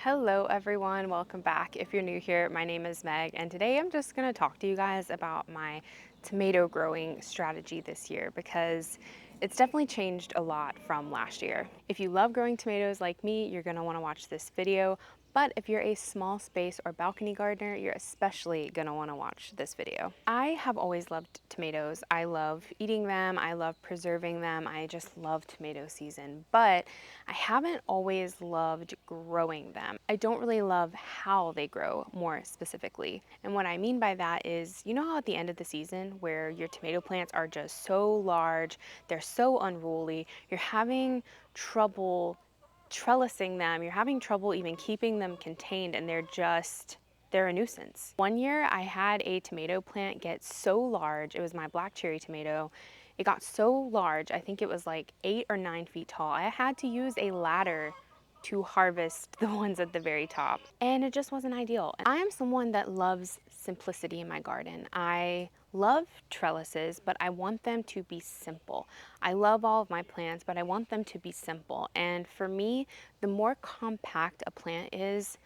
Hello everyone, welcome back. If you're new here, my name is Meg and today I'm just going to talk to you guys about my tomato growing strategy this year because it's definitely changed a lot from last year. If you love growing tomatoes like me, you're going to want to watch this video. But if you're a small space or balcony gardener, you're especially going to want to watch this video. I have always loved tomatoes. I love eating them. I love preserving them. I just love tomato season, but I haven't always loved growing them. I don't really love how they grow more specifically. And what I mean by that is, you know how at the end of the season where your tomato plants are just so large, they're so unruly, you're having trouble trellising them, you're having trouble even keeping them contained, and they're a nuisance. One year I had a tomato plant get so large, it was my black cherry tomato, it got so large, I think it was like 8 or 9 feet tall. I had to use a ladder to harvest the ones at the very top, and it just wasn't ideal. I am someone that loves simplicity in my garden. I love trellises, but I want them to be simple. I love all of my plants, but I want them to be simple. And for me, the more compact a plant is,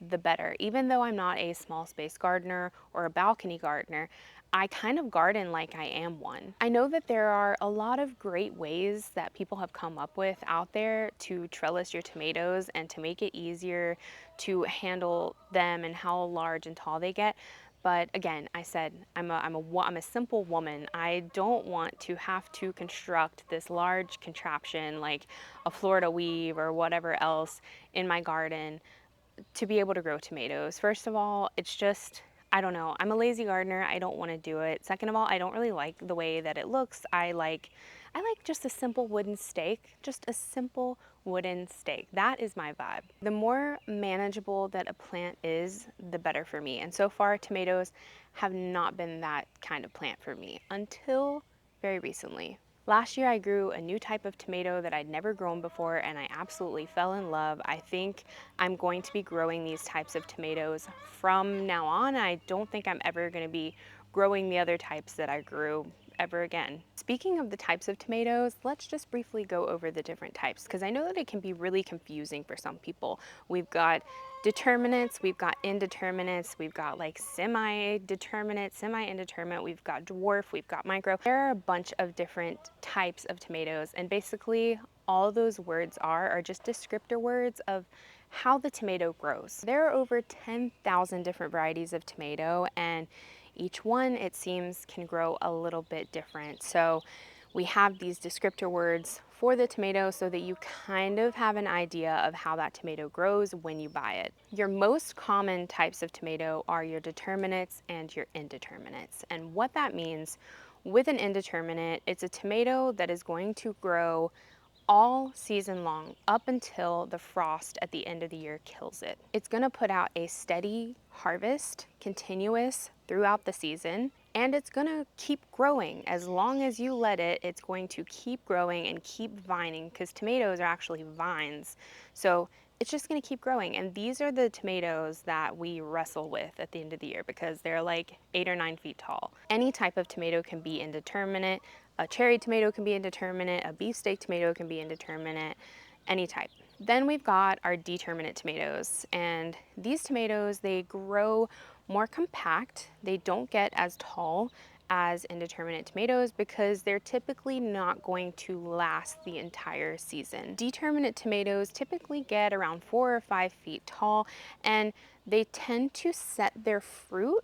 the better. Even though I'm not a small space gardener or a balcony gardener, I kind of garden like I am one. I know that there are a lot of great ways that people have come up with out there to trellis your tomatoes and to make it easier to handle them and how large and tall they get. But again, I said I'm a simple woman. I don't want to have to construct this large contraption like a Florida weave or whatever else in my garden to be able to grow tomatoes. First of all, it's just, I don't know, I'm a lazy gardener. I don't want to do it. Second of all, I don't really like the way that it looks. I like just a simple wooden stake, just a simple wooden stake. That is my vibe. The more manageable that a plant is, the better for me. And so far, tomatoes have not been that kind of plant for me until very recently. Last year I grew a new type of tomato that I'd never grown before and I absolutely fell in love. I think I'm going to be growing these types of tomatoes from now on. I don't think I'm ever going to be growing the other types that I grew ever again. Speaking of the types of tomatoes, let's just briefly go over the different types because I know that it can be really confusing for some people. We've got determinates, we've got indeterminates, we've got like semi-determinate, semi-indeterminate, we've got dwarf, we've got micro. There are a bunch of different types of tomatoes, and basically all those words are just descriptor words of how the tomato grows. There are over 10,000 different varieties of tomato, and each one, it seems, can grow a little bit different. So we have these descriptor words for the tomato so that you kind of have an idea of how that tomato grows when you buy it. Your most common types of tomato are your determinates and your indeterminates. And what that means with an indeterminate, it's a tomato that is going to grow all season long up until the frost at the end of the year kills it. It's going to put out a steady harvest, continuous throughout the season, and it's going to keep growing. As long as you let it, it's going to keep growing and keep vining because tomatoes are actually vines. So it's just going to keep growing. And these are the tomatoes that we wrestle with at the end of the year because they're like 8 or 9 feet tall. Any type of tomato can be indeterminate. A cherry tomato can be indeterminate, a beefsteak tomato can be indeterminate, any type. Then we've got our determinate tomatoes, and these tomatoes, they grow more compact. They don't get as tall as indeterminate tomatoes because they're typically not going to last the entire season. Determinate tomatoes typically get around 4 or 5 feet tall, and they tend to set their fruit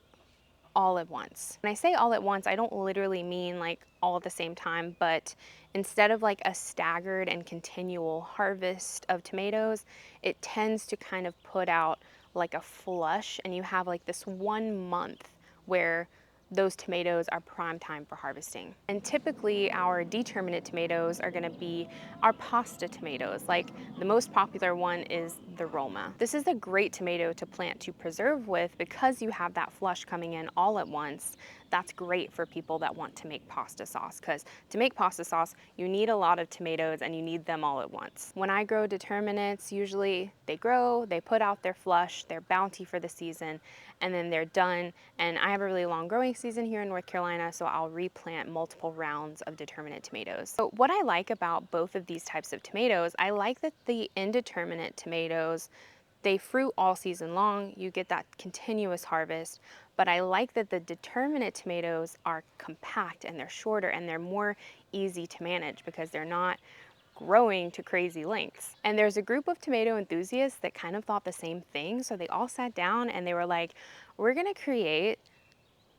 all at once. When I say all at once, I don't literally mean like all at the same time, but instead of like a staggered and continual harvest of tomatoes, it tends to kind of put out like a flush, and you have like this 1 month where those tomatoes are prime time for harvesting. And typically our determinate tomatoes are gonna be our pasta tomatoes. Like the most popular one is the Roma. This is a great tomato to plant to preserve with because you have that flush coming in all at once. That's great for people that want to make pasta sauce because to make pasta sauce, you need a lot of tomatoes and you need them all at once. When I grow determinates, usually they grow, they put out their flush, their bounty for the season, and then they're done. And I have a really long growing season here in North Carolina, so I'll replant multiple rounds of determinate tomatoes. So what I like about both of these types of tomatoes, I like that the indeterminate tomatoes, They fruit all season long. You get that continuous harvest. But I like that the determinate tomatoes are compact and they're shorter and they're more easy to manage because they're not growing to crazy lengths. And there's a group of tomato enthusiasts that kind of thought the same thing. So they all sat down and they were like, we're gonna create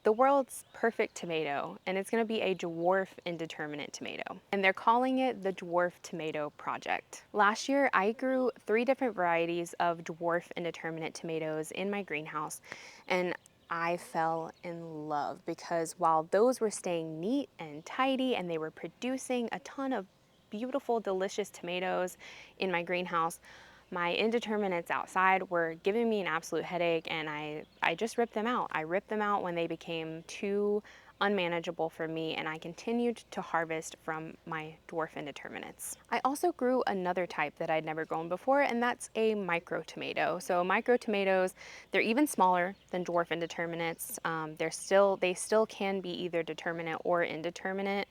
the world's perfect tomato, and it's gonna be a dwarf indeterminate tomato. And they're calling it the Dwarf Tomato Project. Last year, I grew 3 different varieties of dwarf indeterminate tomatoes in my greenhouse, and I fell in love because while those were staying neat and tidy and they were producing a ton of beautiful, delicious tomatoes in my greenhouse, my indeterminates outside were giving me an absolute headache, and I just ripped them out. I ripped them out when they became too unmanageable for me, and I continued to harvest from my dwarf indeterminates. I also grew another type that I'd never grown before, and that's a micro tomato. So micro tomatoes, they're even smaller than dwarf indeterminates. They still can be either determinate or indeterminate,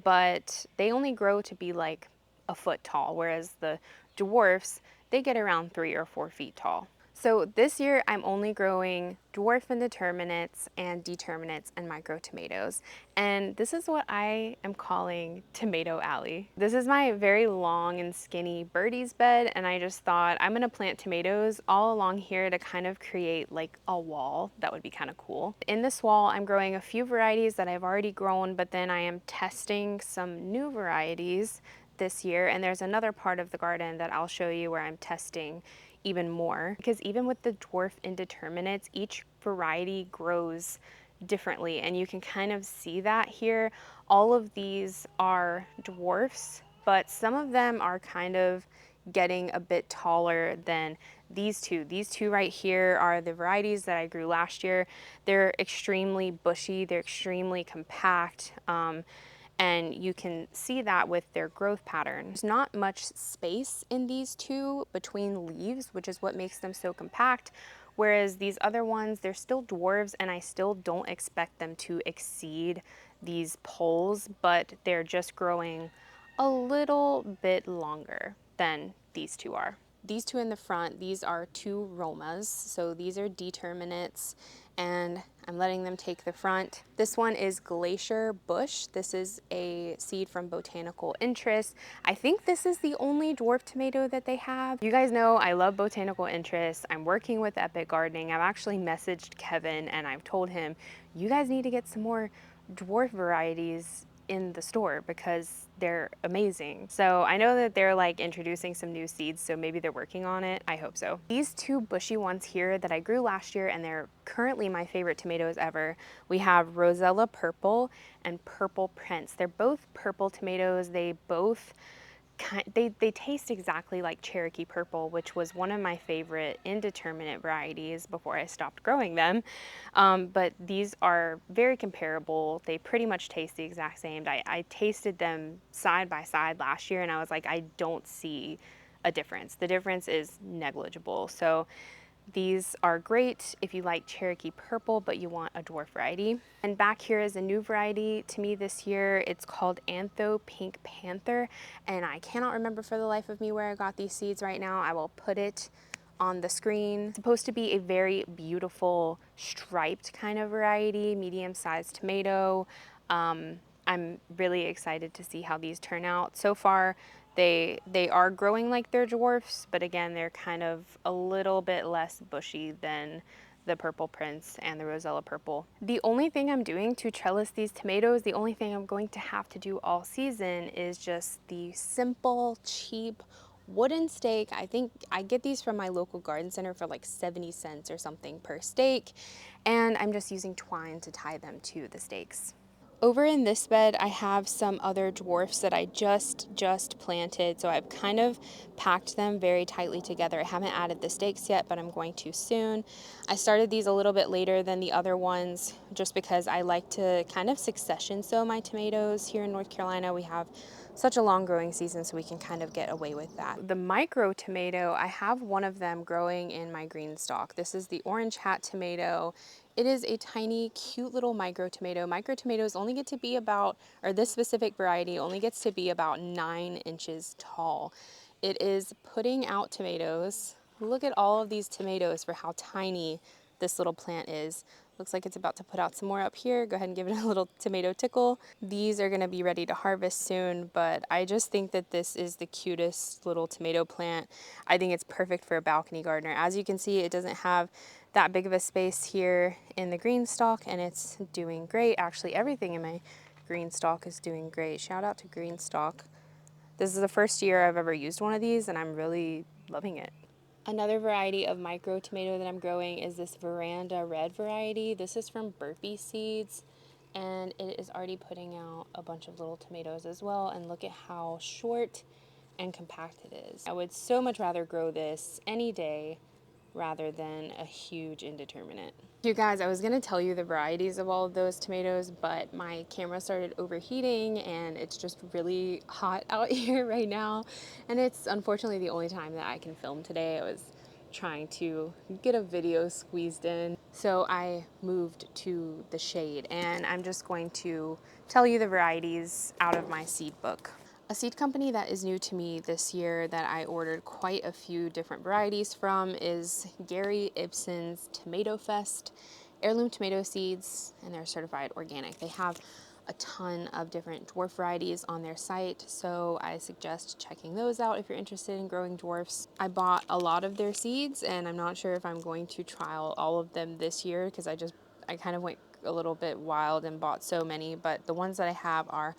but they only grow to be like a foot tall, whereas the dwarfs, they get around 3 or 4 feet tall. So this year I'm only growing dwarf indeterminates and determinates and micro tomatoes. And this is what I am calling Tomato Alley. This is my very long and skinny Birdies bed, and I just thought I'm gonna plant tomatoes all along here to kind of create like a wall. That would be kind of cool. In this wall, I'm growing a few varieties that I've already grown, but then I am testing some new varieties this year, and there's another part of the garden that I'll show you where I'm testing even more, because even with the dwarf indeterminates, each variety grows differently, and you can kind of see that here. All of these are dwarfs, but some of them are kind of getting a bit taller than these two. These two right here are the varieties that I grew last year. They're extremely bushy, they're extremely compact, and you can see that with their growth pattern. There's not much space in these two between leaves, which is what makes them so compact, whereas these other ones, they're still dwarves, and I still don't expect them to exceed these poles, but they're just growing a little bit longer than these two are. These two in the front, these are 2 Romas, so these are determinates, and I'm letting them take the front. This one is Glacier Bush. This is a seed from Botanical Interests. I think this is the only dwarf tomato that they have. You guys know I love Botanical Interests. I'm working with Epic Gardening. I've actually messaged Kevin and I've told him, you guys need to get some more dwarf varieties in the store because they're amazing. So I know that they're like introducing some new seeds, so maybe they're working on it. I hope so. These 2 bushy ones here that I grew last year, and they're currently my favorite tomatoes ever. We have Rosella Purple and Purple Prince. They're both purple tomatoes. They both they taste exactly like Cherokee Purple, which was one of my favorite indeterminate varieties before I stopped growing them. But these are very comparable. They pretty much taste the exact same. I tasted them side by side last year, and I was like, I don't see a difference. The difference is negligible. So these are great if you like Cherokee Purple, but you want a dwarf variety. And back here is a new variety to me this year. It's called Antho Pink Panther, and I cannot remember for the life of me where I got these seeds right now. I will put it on the screen. It's supposed to be a very beautiful striped kind of variety, medium-sized tomato. I'm really excited to see how these turn out. So far, they are growing like they're dwarfs, but again, they're kind of a little bit less bushy than the Purple Prince and the Rosella Purple. The only thing I'm doing to trellis these tomatoes, the only thing I'm going to have to do all season is just the simple, cheap wooden stake. I think I get these from my local garden center for like 70 cents or something per stake, and I'm just using twine to tie them to the stakes. Over in this bed, I have some other dwarfs that I just planted, so I've kind of packed them very tightly together. I haven't added the stakes yet, but I'm going to soon. I started these a little bit later than the other ones just because I like to kind of succession sow my tomatoes. Here in North Carolina, we have such a long growing season, so we can kind of get away with that. The micro tomato, I have one of them growing in my green stalk. This is the orange hat tomato. It is a tiny, cute little micro tomato. Micro tomatoes only get to be about, or this specific variety only gets to be about 9 inches tall. It is putting out tomatoes. Look at all of these tomatoes for how tiny this little plant is. Looks like it's about to put out some more up here. Go ahead and give it a little tomato tickle. These are gonna be ready to harvest soon, but I just think that this is the cutest little tomato plant. I think it's perfect for a balcony gardener. As you can see, it doesn't have that big of a space here in the green stalk, and it's doing great. Actually, everything in my green stalk is doing great. Shout out to green stalk. This is the first year I've ever used one of these, and I'm really loving it. Another variety of micro tomato that I'm growing is this Veranda Red variety. This is from Birdies Seeds, and it is already putting out a bunch of little tomatoes as well. And look at how short and compact it is. I would so much rather grow this any day rather than a huge Indeterminate. You guys, I was gonna tell you the varieties of all of those tomatoes, but my camera started overheating and it's just really hot out here right now. And it's unfortunately the only time that I can film today. I was trying to get a video squeezed in. So I moved to the shade, and I'm just going to tell you the varieties out of my seed book. A seed company that is new to me this year that I ordered quite a few different varieties from is Gary Ibsen's Tomato Fest heirloom tomato seeds, and they're certified organic. They have a ton of different dwarf varieties on their site, so I suggest checking those out if you're interested in growing dwarfs. I bought a lot of their seeds, and I'm not sure if I'm going to trial all of them this year because I kind of went a little bit wild and bought so many, but the ones that I have are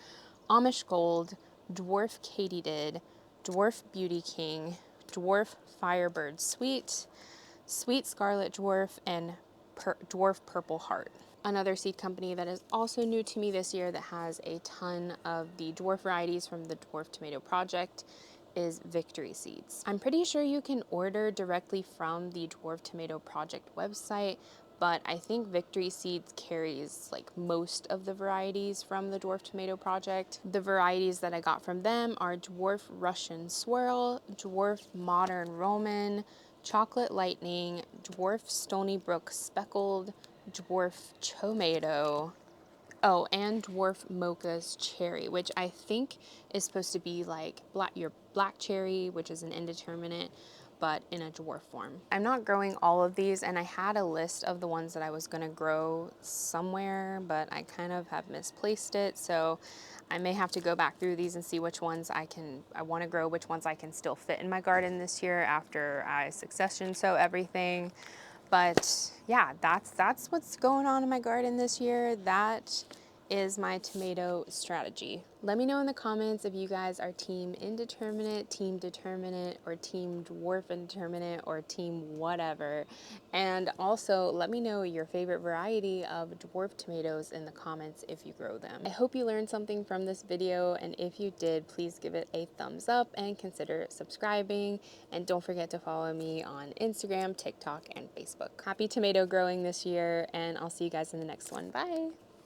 Amish Gold, Dwarf Katydid, Dwarf Beauty King, Dwarf Firebird Sweet, Sweet Scarlet Dwarf, and Dwarf Purple Heart. Another seed company that is also new to me this year that has a ton of the dwarf varieties from the Dwarf Tomato Project is Victory Seeds. I'm pretty sure you can order directly from the Dwarf Tomato Project website, but I think Victory Seeds carries like most of the varieties from the Dwarf Tomato Project. The varieties that I got from them are Dwarf Russian Swirl, Dwarf Modern Roman, Chocolate Lightning, Dwarf Stony Brook Speckled, Dwarf Tomato, oh, and Dwarf Mocha's Cherry, which I think is supposed to be like your black cherry, which is an indeterminate, but in a dwarf form. I'm not growing all of these, and I had a list of the ones that I was gonna grow somewhere, but I kind of have misplaced it, so I may have to go back through these and see which ones I wanna grow, which ones I can still fit in my garden this year after I succession sow everything. But yeah, that's what's going on in my garden this year. That is my tomato strategy. Let me know in the comments if you guys are team Indeterminate, team Determinate, or team Dwarf Indeterminate, or team whatever. And also let me know your favorite variety of dwarf tomatoes in the comments if you grow them. I hope you learned something from this video, and if you did, please give it a thumbs up and consider subscribing. And don't forget to follow me on Instagram, TikTok, and Facebook. Happy tomato growing this year, and I'll see you guys in the next one. Bye!